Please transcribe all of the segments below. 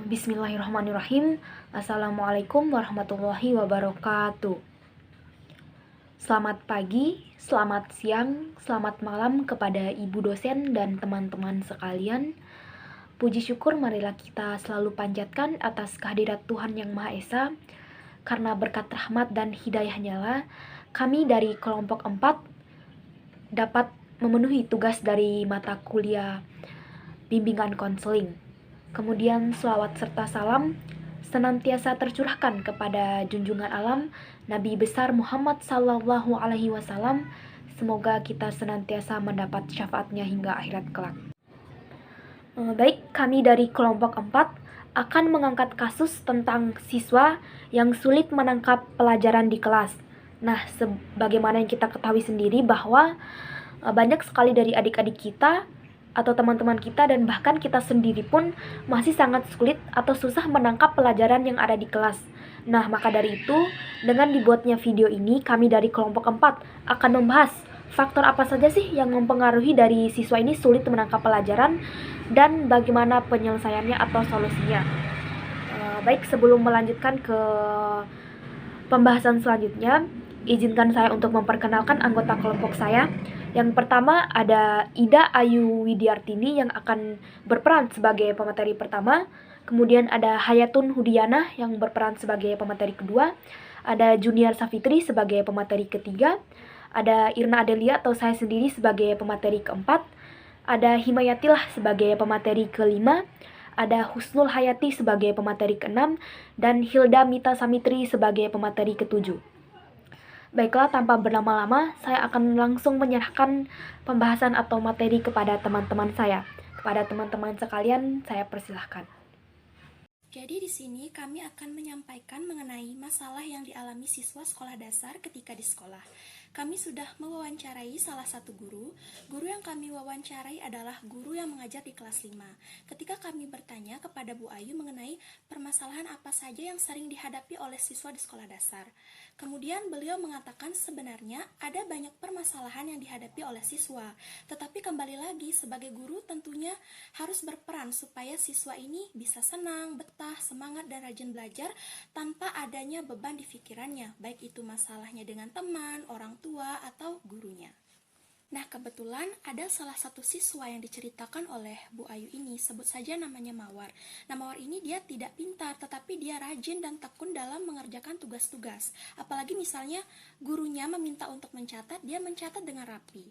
Bismillahirrahmanirrahim. Assalamualaikum warahmatullahi wabarakatuh. Selamat pagi, selamat siang, selamat malam kepada ibu dosen dan teman-teman sekalian. Puji syukur marilah kita selalu panjatkan atas kehadirat Tuhan Yang Maha Esa. Karena berkat rahmat dan hidayahnya lah, kami dari kelompok 4 dapat memenuhi tugas dari mata kuliah bimbingan konseling. Kemudian selawat serta salam senantiasa tercurahkan kepada junjungan alam Nabi besar Muhammad Sallallahu Alaihi Wasallam. Semoga kita senantiasa mendapat syafaatnya hingga akhirat kelak. Baik, kami dari kelompok 4 akan mengangkat kasus tentang siswa yang sulit menangkap pelajaran di kelas. Nah, sebagaimana yang kita ketahui sendiri bahwa banyak sekali dari adik-adik kita atau teman-teman kita dan bahkan kita sendiri pun masih sangat sulit atau susah menangkap pelajaran yang ada di kelas. Nah, maka dari itu, dengan dibuatnya video ini, kami dari kelompok 4 akan membahas faktor apa saja sih yang mempengaruhi dari siswa ini sulit menangkap pelajaran dan bagaimana penyelesaiannya atau solusinya. Baik, sebelum melanjutkan ke pembahasan selanjutnya, izinkan saya untuk memperkenalkan anggota kelompok saya. Yang pertama ada Ida Ayu Widiartini yang akan berperan sebagai pemateri pertama. Kemudian ada Hayatun Hudiana yang berperan sebagai pemateri kedua. Ada Junior Safitri sebagai pemateri ketiga. Ada Irna Adelia atau saya sendiri sebagai pemateri keempat. Ada Himayatilah sebagai pemateri kelima. Ada Husnul Hayati sebagai pemateri keenam. Dan Hilda Mita Samitri sebagai pemateri ketujuh. Baiklah, tanpa berlama-lama, saya akan langsung menyerahkan pembahasan atau materi kepada teman-teman saya. Kepada teman-teman sekalian, saya persilahkan. Jadi di sini kami akan menyampaikan mengenai masalah yang dialami siswa sekolah dasar ketika di sekolah. Kami sudah mewawancarai salah satu guru. Guru yang kami wawancarai adalah guru yang mengajar di kelas 5. Ketika kami bertanya kepada Bu Ayu mengenai permasalahan apa saja yang sering dihadapi oleh siswa di sekolah dasar. Kemudian beliau mengatakan sebenarnya ada banyak permasalahan yang dihadapi oleh siswa. Tetapi kembali lagi sebagai guru tentunya harus berperan supaya siswa ini bisa senang, betah, semangat dan rajin belajar tanpa adanya beban di pikirannya, baik itu masalahnya dengan teman, orang tua, atau gurunya. Nah, kebetulan ada salah satu siswa yang diceritakan oleh Bu Ayu ini, sebut saja namanya Mawar. Nah, Mawar ini dia tidak pintar, tetapi dia rajin dan tekun dalam mengerjakan tugas-tugas. Apalagi misalnya gurunya meminta untuk mencatat, dia mencatat dengan rapi.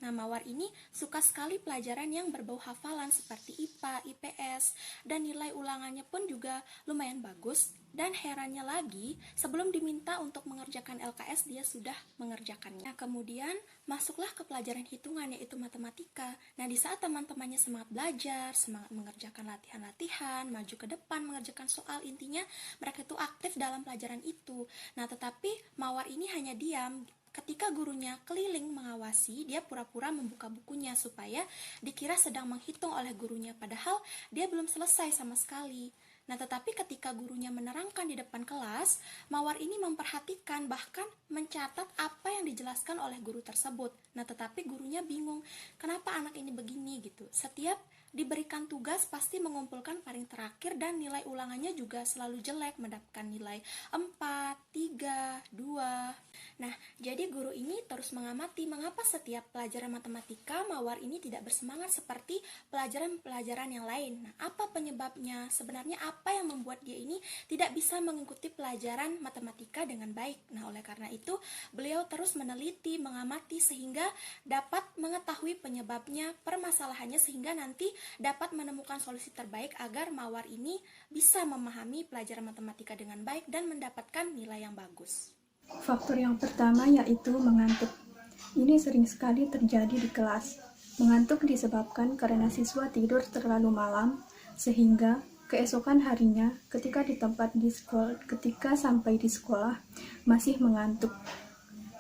Nah, Mawar ini suka sekali pelajaran yang berbau hafalan seperti IPA, IPS, dan nilai ulangannya pun juga lumayan bagus. Dan herannya lagi, sebelum diminta untuk mengerjakan LKS, dia sudah mengerjakannya. Nah, kemudian masuklah ke pelajaran hitungan, yaitu matematika. Nah, di saat teman-temannya semangat belajar, semangat mengerjakan latihan-latihan, maju ke depan, mengerjakan soal, intinya mereka itu aktif dalam pelajaran itu. Nah, tetapi Mawar ini hanya diam. Ketika gurunya keliling mengawasi, dia pura-pura membuka bukunya supaya dikira sedang menghitung oleh gurunya, padahal dia belum selesai sama sekali. Nah, tetapi ketika gurunya menerangkan di depan kelas, Mawar ini memperhatikan, bahkan mencatat apa yang dijelaskan oleh guru tersebut. Nah, tetapi gurunya bingung, kenapa anak ini begini gitu. Setiap diberikan tugas pasti mengumpulkan paling terakhir dan nilai ulangannya juga selalu jelek, mendapatkan nilai 4, 3, 2. Nah, jadi guru ini terus mengamati mengapa setiap pelajaran matematika Mawar ini tidak bersemangat seperti pelajaran-pelajaran yang lain. Nah, apa penyebabnya? Sebenarnya apa yang membuat dia ini tidak bisa mengikuti pelajaran matematika dengan baik? Nah, oleh karena itu, beliau terus meneliti, mengamati sehingga dapat mengetahui penyebabnya, permasalahannya, sehingga nanti dapat menemukan solusi terbaik agar Mawar ini bisa memahami pelajaran matematika dengan baik dan mendapatkan nilai yang bagus. Faktor yang pertama yaitu mengantuk. Ini sering sekali terjadi di kelas. Mengantuk disebabkan karena siswa tidur terlalu malam, sehingga keesokan harinya ketika sampai di sekolah masih mengantuk,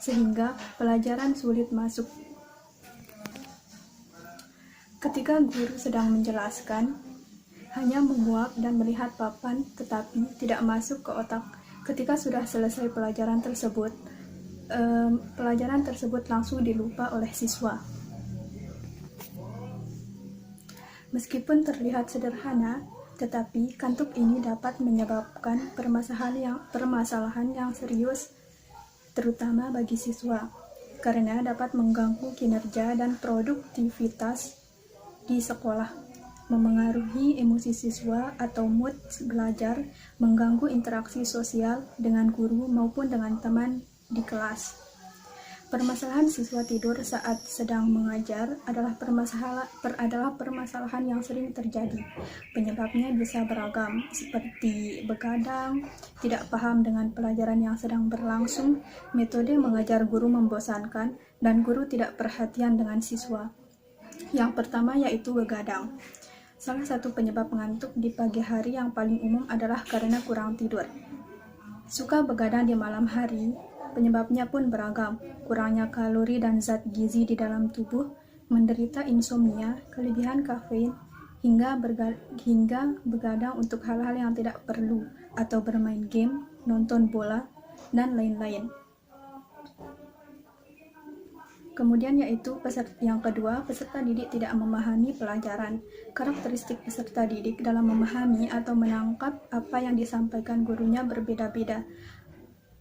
sehingga pelajaran sulit masuk. Ketika guru sedang menjelaskan, hanya menguap dan melihat papan tetapi tidak masuk ke otak. Ketika sudah selesai pelajaran tersebut langsung dilupa oleh siswa. Meskipun terlihat sederhana, tetapi kantuk ini dapat menyebabkan permasalahan yang serius, terutama bagi siswa, karena dapat mengganggu kinerja dan produktivitas di sekolah, memengaruhi emosi siswa atau mood belajar, mengganggu interaksi sosial dengan guru maupun dengan teman di kelas. Permasalahan siswa tidur saat sedang mengajar adalah permasalahan yang sering terjadi. Penyebabnya bisa beragam, seperti begadang, tidak paham dengan pelajaran yang sedang berlangsung, metode mengajar guru membosankan, dan guru tidak perhatian dengan siswa. Yang pertama yaitu begadang. Salah satu penyebab mengantuk di pagi hari yang paling umum adalah karena kurang tidur. Suka begadang di malam hari, penyebabnya pun beragam, kurangnya kalori dan zat gizi di dalam tubuh, menderita insomnia, kelebihan kafein, hingga begadang untuk hal-hal yang tidak perlu, atau bermain game, nonton bola, dan lain-lain. Kemudian yaitu yang kedua, peserta didik tidak memahami pelajaran. Karakteristik peserta didik dalam memahami atau menangkap apa yang disampaikan gurunya berbeda-beda.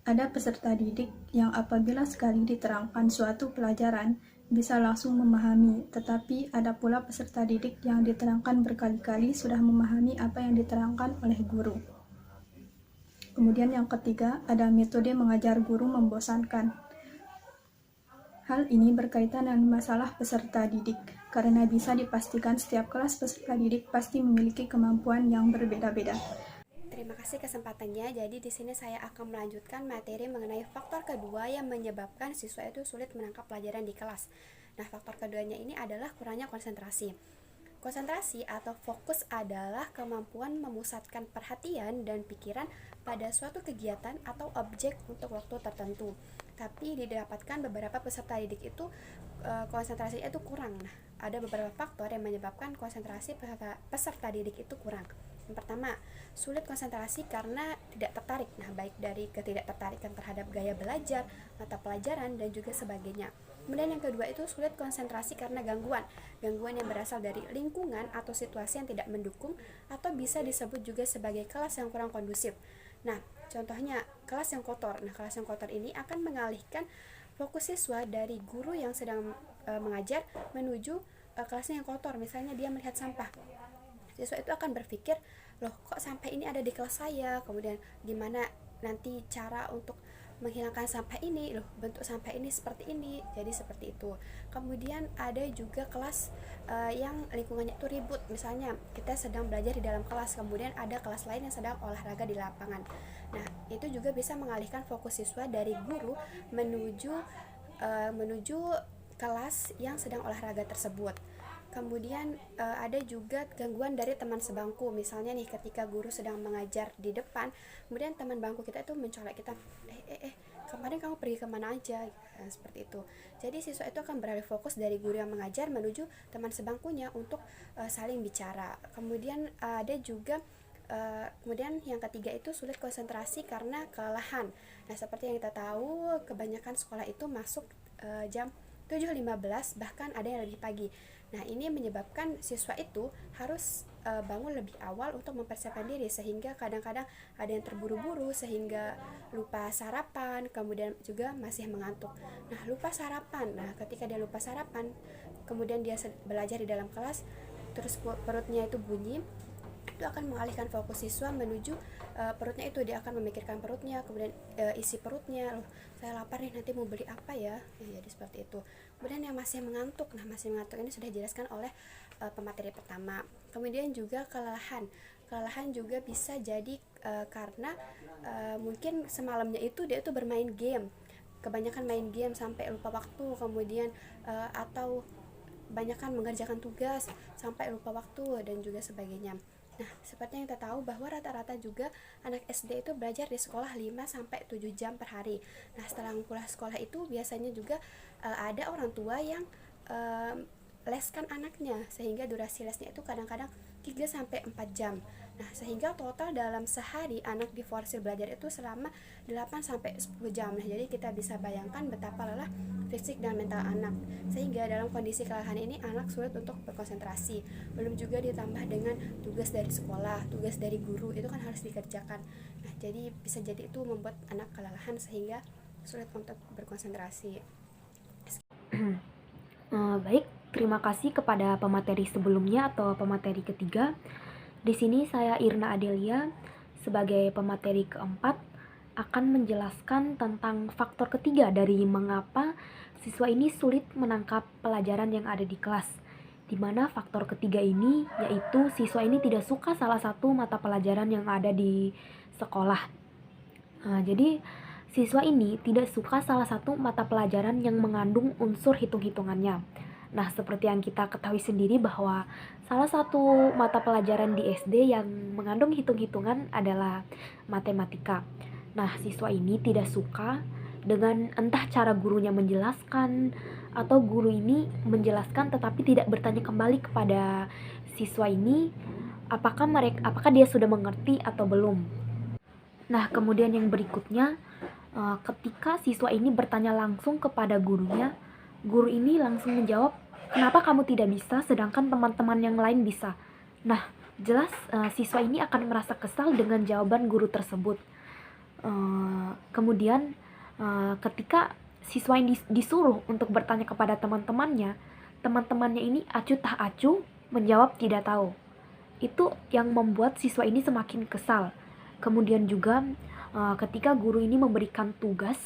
Ada peserta didik yang apabila sekali diterangkan suatu pelajaran bisa langsung memahami, tetapi ada pula peserta didik yang diterangkan berkali-kali sudah memahami apa yang diterangkan oleh guru. Kemudian yang ketiga, ada metode mengajar guru membosankan. Hal ini berkaitan dengan masalah peserta didik, karena bisa dipastikan setiap kelas peserta didik pasti memiliki kemampuan yang berbeda-beda. Terima kasih kesempatannya. Jadi di sini saya akan melanjutkan materi mengenai faktor kedua yang menyebabkan siswa itu sulit menangkap pelajaran di kelas. Nah, faktor keduanya ini adalah kurangnya konsentrasi. Konsentrasi atau fokus adalah kemampuan memusatkan perhatian dan pikiran pada suatu kegiatan atau objek untuk waktu tertentu. Tapi didapatkan beberapa peserta didik itu konsentrasinya itu kurang. Nah, ada beberapa faktor yang menyebabkan konsentrasi peserta didik itu kurang. Yang pertama, sulit konsentrasi karena tidak tertarik. Nah, baik dari ketidaktertarikan terhadap gaya belajar, mata pelajaran, dan juga sebagainya. Kemudian yang kedua itu sulit konsentrasi karena gangguan yang berasal dari lingkungan atau situasi yang tidak mendukung, atau bisa disebut juga sebagai kelas yang kurang kondusif. Nah, contohnya kelas yang kotor. Nah, kelas yang kotor ini akan mengalihkan fokus siswa dari guru yang sedang mengajar menuju kelasnya yang kotor. Misalnya dia melihat sampah, siswa itu akan berpikir, loh kok sampah ini ada di kelas saya, kemudian gimana nanti cara untuk menghilangkan sampah ini, loh bentuk sampah ini seperti ini, jadi seperti itu. Kemudian ada juga kelas yang lingkungannya itu ribut, misalnya kita sedang belajar di dalam kelas, kemudian ada kelas lain yang sedang olahraga di lapangan. Nah, itu juga bisa mengalihkan fokus siswa dari guru menuju kelas yang sedang olahraga tersebut. Kemudian ada juga gangguan dari teman sebangku. Misalnya nih, ketika guru sedang mengajar di depan, kemudian teman bangku kita itu mencolek kita, kemarin kamu pergi kemana aja, seperti itu. Jadi siswa itu akan beralih fokus dari guru yang mengajar menuju teman sebangkunya untuk saling bicara. Kemudian ada juga kemudian yang ketiga itu sulit konsentrasi karena kelelahan. Nah, seperti yang kita tahu, kebanyakan sekolah itu masuk jam 7.15, bahkan ada yang lebih pagi. Nah, ini menyebabkan siswa itu harus bangun lebih awal untuk mempersiapkan diri, sehingga kadang-kadang ada yang terburu-buru sehingga lupa sarapan, kemudian juga masih mengantuk. Nah, lupa sarapan. Nah, ketika dia lupa sarapan, kemudian dia belajar di dalam kelas, terus perutnya itu bunyi, itu akan mengalihkan fokus siswa menuju perutnya itu. Dia akan memikirkan perutnya, kemudian isi perutnya, loh saya lapar nih, nanti mau beli apa ya, jadi seperti itu. Kemudian yang masih mengantuk, nah masih mengantuk ini sudah dijelaskan oleh pemateri pertama. Kemudian juga kelelahan juga bisa jadi karena mungkin semalamnya itu dia itu bermain game, kebanyakan main game sampai lupa waktu, kemudian atau kebanyakan mengerjakan tugas sampai lupa waktu dan juga sebagainya. Nah, seperti yang kita tahu bahwa rata-rata juga anak SD itu belajar di sekolah 5-7 jam per hari. Nah, setelah pulang sekolah itu biasanya juga ada orang tua yang leskan anaknya, sehingga durasi lesnya itu kadang-kadang 3 sampai 4 jam. Nah, sehingga total dalam sehari anak diforsir belajar itu selama 8 sampai 10 jam. Nah, jadi kita bisa bayangkan betapa lelah fisik dan mental anak. Sehingga dalam kondisi kelelahan ini anak sulit untuk berkonsentrasi. Belum juga ditambah dengan tugas dari sekolah, tugas dari guru itu kan harus dikerjakan. Nah, jadi bisa jadi itu membuat anak kelelahan sehingga sulit untuk berkonsentrasi. Baik, terima kasih kepada pemateri sebelumnya atau pemateri ketiga. Di sini saya Irna Adelia sebagai pemateri keempat akan menjelaskan tentang faktor ketiga dari mengapa siswa ini sulit menangkap pelajaran yang ada di kelas. Di mana faktor ketiga ini yaitu siswa ini tidak suka salah satu mata pelajaran yang ada di sekolah. Jadi siswa ini tidak suka salah satu mata pelajaran yang mengandung unsur hitung-hitungannya. Nah, seperti yang kita ketahui sendiri bahwa salah satu mata pelajaran di SD yang mengandung hitung-hitungan adalah matematika. Nah, siswa ini tidak suka dengan entah cara gurunya menjelaskan atau guru ini menjelaskan tetapi tidak bertanya kembali kepada siswa ini apakah dia sudah mengerti atau belum. Nah, kemudian yang berikutnya, ketika siswa ini bertanya langsung kepada gurunya, guru ini langsung menjawab, kenapa kamu tidak bisa sedangkan teman-teman yang lain bisa? Nah, jelas siswa ini akan merasa kesal dengan jawaban guru tersebut. Kemudian ketika siswa ini disuruh untuk bertanya kepada teman-temannya ini acuh tak acuh menjawab tidak tahu. Itu yang membuat siswa ini semakin kesal. Kemudian juga ketika guru ini memberikan tugas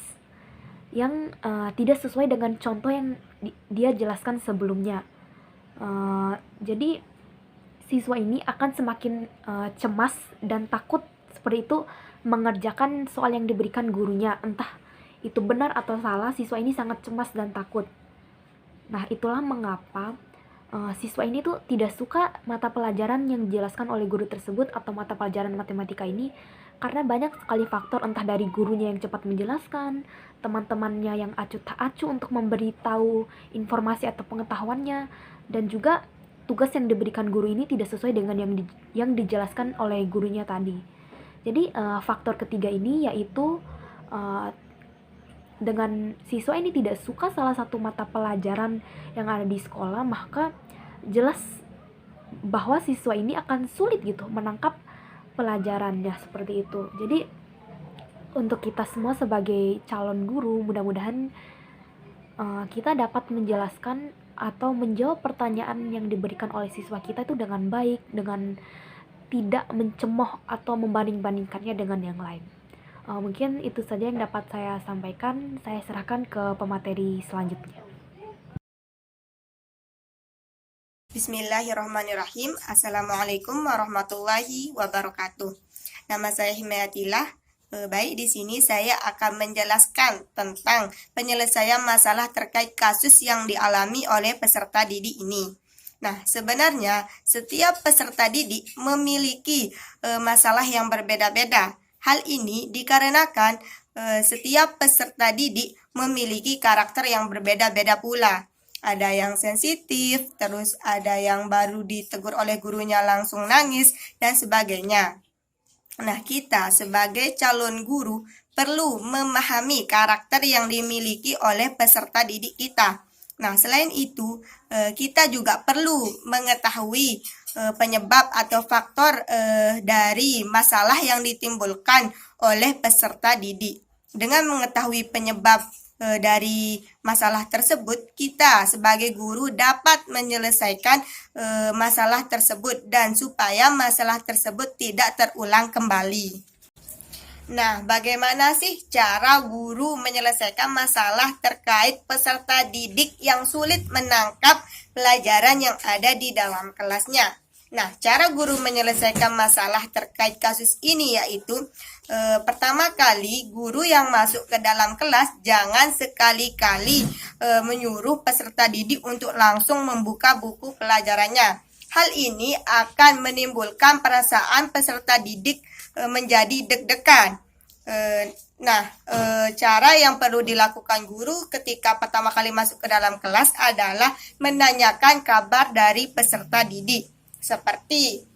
yang tidak sesuai dengan contoh yang dia jelaskan sebelumnya. Jadi siswa ini akan semakin cemas dan takut seperti itu mengerjakan soal yang diberikan gurunya. Entah itu benar atau salah, siswa ini sangat cemas dan takut. Nah, itulah mengapa siswa ini tuh tidak suka mata pelajaran yang dijelaskan oleh guru tersebut atau mata pelajaran matematika ini, karena banyak sekali faktor, entah dari gurunya yang cepat menjelaskan, teman-temannya yang acuh tak acuh untuk memberitahu informasi atau pengetahuannya, dan juga tugas yang diberikan guru ini tidak sesuai dengan yang dijelaskan oleh gurunya tadi. Jadi faktor ketiga ini yaitu dengan siswa ini tidak suka salah satu mata pelajaran yang ada di sekolah, maka jelas bahwa siswa ini akan sulit gitu menangkap pelajarannya seperti itu. Jadi untuk kita semua sebagai calon guru, mudah-mudahan kita dapat menjelaskan atau menjawab pertanyaan yang diberikan oleh siswa kita itu dengan baik, dengan tidak mencemooh atau membanding-bandingkannya dengan yang lain. Mungkin itu saja yang dapat saya sampaikan. Saya serahkan ke pemateri selanjutnya. Bismillahirrahmanirrahim. Assalamualaikum warahmatullahi wabarakatuh. Nama saya Himayatillah. Baik, di sini saya akan menjelaskan tentang penyelesaian masalah terkait kasus yang dialami oleh peserta didik ini. Nah, sebenarnya setiap peserta didik memiliki masalah yang berbeda-beda. Hal ini dikarenakan setiap peserta didik memiliki karakter yang berbeda-beda pula. Ada yang sensitif, terus ada yang baru ditegur oleh gurunya langsung nangis, dan sebagainya. Nah, kita sebagai calon guru perlu memahami karakter yang dimiliki oleh peserta didik kita. Nah, selain itu, kita juga perlu mengetahui penyebab atau faktor dari masalah yang ditimbulkan oleh peserta didik. Dengan mengetahui penyebab dari masalah tersebut, kita sebagai guru dapat menyelesaikan masalah tersebut dan supaya masalah tersebut tidak terulang kembali. Nah, bagaimana sih cara guru menyelesaikan masalah terkait peserta didik yang sulit menangkap pelajaran yang ada di dalam kelasnya? Nah, cara guru menyelesaikan masalah terkait kasus ini yaitu pertama kali guru yang masuk ke dalam kelas jangan sekali-kali menyuruh peserta didik untuk langsung membuka buku pelajarannya. Hal ini akan menimbulkan perasaan peserta didik menjadi deg-degan. Cara yang perlu dilakukan guru ketika pertama kali masuk ke dalam kelas adalah menanyakan kabar dari peserta didik. seperti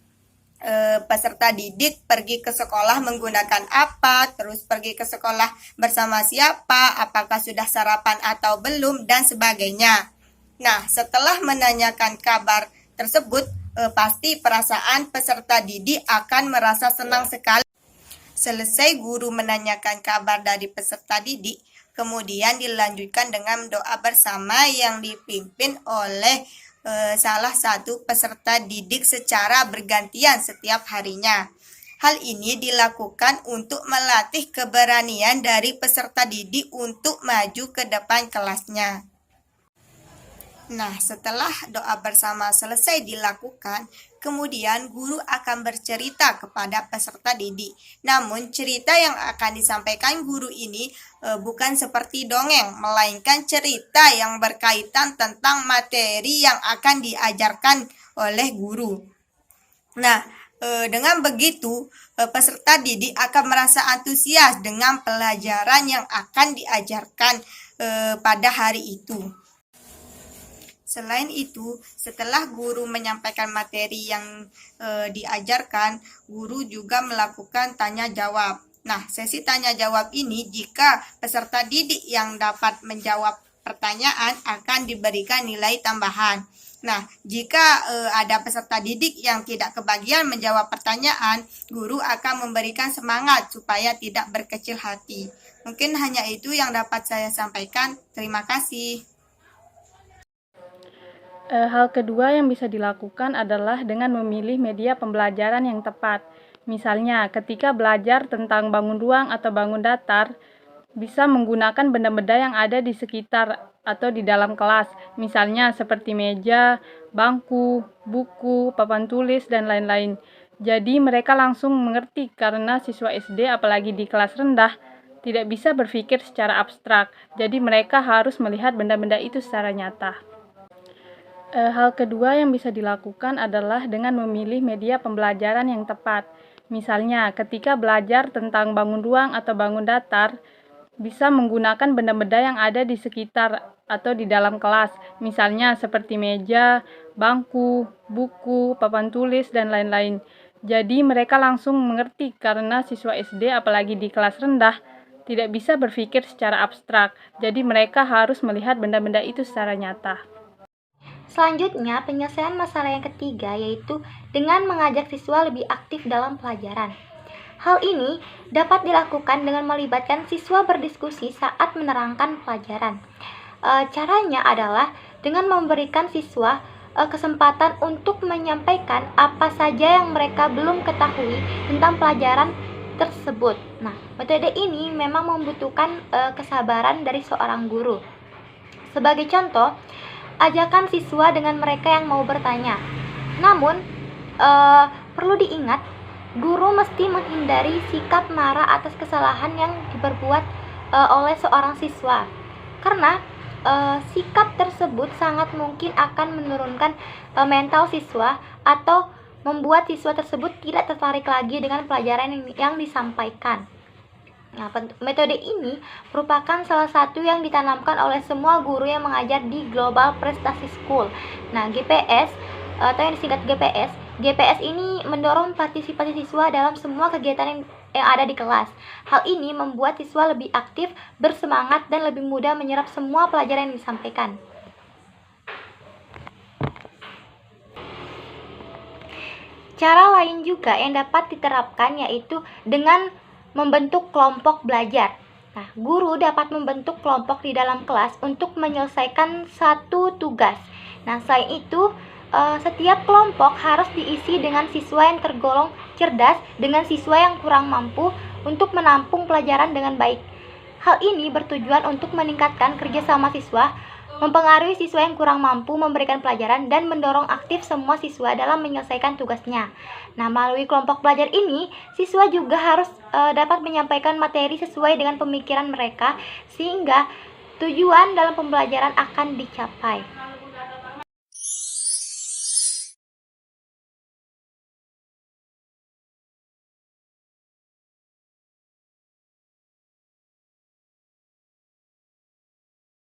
peserta didik pergi ke sekolah menggunakan apa, terus pergi ke sekolah bersama siapa, apakah sudah sarapan atau belum, dan sebagainya. Nah, setelah menanyakan kabar tersebut, pasti perasaan peserta didik akan merasa senang sekali. Selesai guru menanyakan kabar dari peserta didik, kemudian dilanjutkan dengan doa bersama yang dipimpin oleh salah satu peserta didik secara bergantian setiap harinya. Hal ini dilakukan untuk melatih keberanian dari peserta didik untuk maju ke depan kelasnya. Nah, setelah doa bersama selesai dilakukan, kemudian guru akan bercerita kepada peserta didik. Namun, cerita yang akan disampaikan guru ini bukan seperti dongeng, melainkan cerita yang berkaitan tentang materi yang akan diajarkan oleh guru. Nah, dengan begitu, peserta didik akan merasa antusias dengan pelajaran yang akan diajarkan pada hari itu. Selain itu, setelah guru menyampaikan materi yang diajarkan, guru juga melakukan tanya jawab. Nah, sesi tanya jawab ini jika peserta didik yang dapat menjawab pertanyaan akan diberikan nilai tambahan. Nah, jika ada peserta didik yang tidak kebagian menjawab pertanyaan, guru akan memberikan semangat supaya tidak berkecil hati. Mungkin hanya itu yang dapat saya sampaikan. Terima kasih. Hal kedua yang bisa dilakukan adalah dengan memilih media pembelajaran yang tepat. Misalnya, ketika belajar tentang bangun ruang atau bangun datar, bisa menggunakan benda-benda yang ada di sekitar atau di dalam kelas. Misalnya seperti meja, bangku, buku, papan tulis, dan lain-lain. Jadi mereka langsung mengerti karena siswa SD apalagi di kelas rendah tidak bisa berpikir secara abstrak. Jadi mereka harus melihat benda-benda itu secara nyata. Hal kedua yang bisa dilakukan adalah dengan memilih media pembelajaran yang tepat. Misalnya, ketika belajar tentang bangun ruang atau bangun datar, bisa menggunakan benda-benda yang ada di sekitar atau di dalam kelas. Misalnya seperti meja, bangku, buku, papan tulis, dan lain-lain. Jadi mereka langsung mengerti karena siswa SD apalagi di kelas rendah tidak bisa berpikir secara abstrak. Jadi mereka harus melihat benda-benda itu secara nyata. Selanjutnya, penyelesaian masalah yang ketiga yaitu dengan mengajak siswa lebih aktif dalam pelajaran. Hal ini dapat dilakukan dengan melibatkan siswa berdiskusi saat menerangkan pelajaran. Caranya adalah dengan memberikan siswa kesempatan untuk menyampaikan apa saja yang mereka belum ketahui tentang pelajaran tersebut. Nah, metode ini memang membutuhkan kesabaran dari seorang guru. Sebagai contoh, ajakan siswa dengan mereka yang mau bertanya. Namun, perlu diingat, guru mesti menghindari sikap marah atas kesalahan yang diperbuat oleh seorang siswa. Karena sikap tersebut sangat mungkin akan menurunkan mental siswa atau membuat siswa tersebut tidak tertarik lagi dengan pelajaran yang disampaikan. Nah, metode ini merupakan salah satu yang ditanamkan oleh semua guru yang mengajar di Global Prestasi School. Nah, GPS atau yang disingkat GPS ini mendorong partisipasi siswa dalam semua kegiatan yang ada di kelas. Hal ini membuat siswa lebih aktif, bersemangat, dan lebih mudah menyerap semua pelajaran yang disampaikan. Cara lain juga yang dapat diterapkan yaitu dengan membentuk kelompok belajar. Nah, guru dapat membentuk kelompok di dalam kelas untuk menyelesaikan satu tugas. Nah, selain itu, setiap kelompok harus diisi dengan siswa yang tergolong cerdas dengan siswa yang kurang mampu untuk menampung pelajaran dengan baik. Hal ini bertujuan untuk meningkatkan kerjasama siswa, mempengaruhi siswa yang kurang mampu memberikan pelajaran, dan mendorong aktif semua siswa dalam menyelesaikan tugasnya. Nah, melalui kelompok belajar ini, siswa juga harus dapat menyampaikan materi sesuai dengan pemikiran mereka, sehingga tujuan dalam pembelajaran akan dicapai.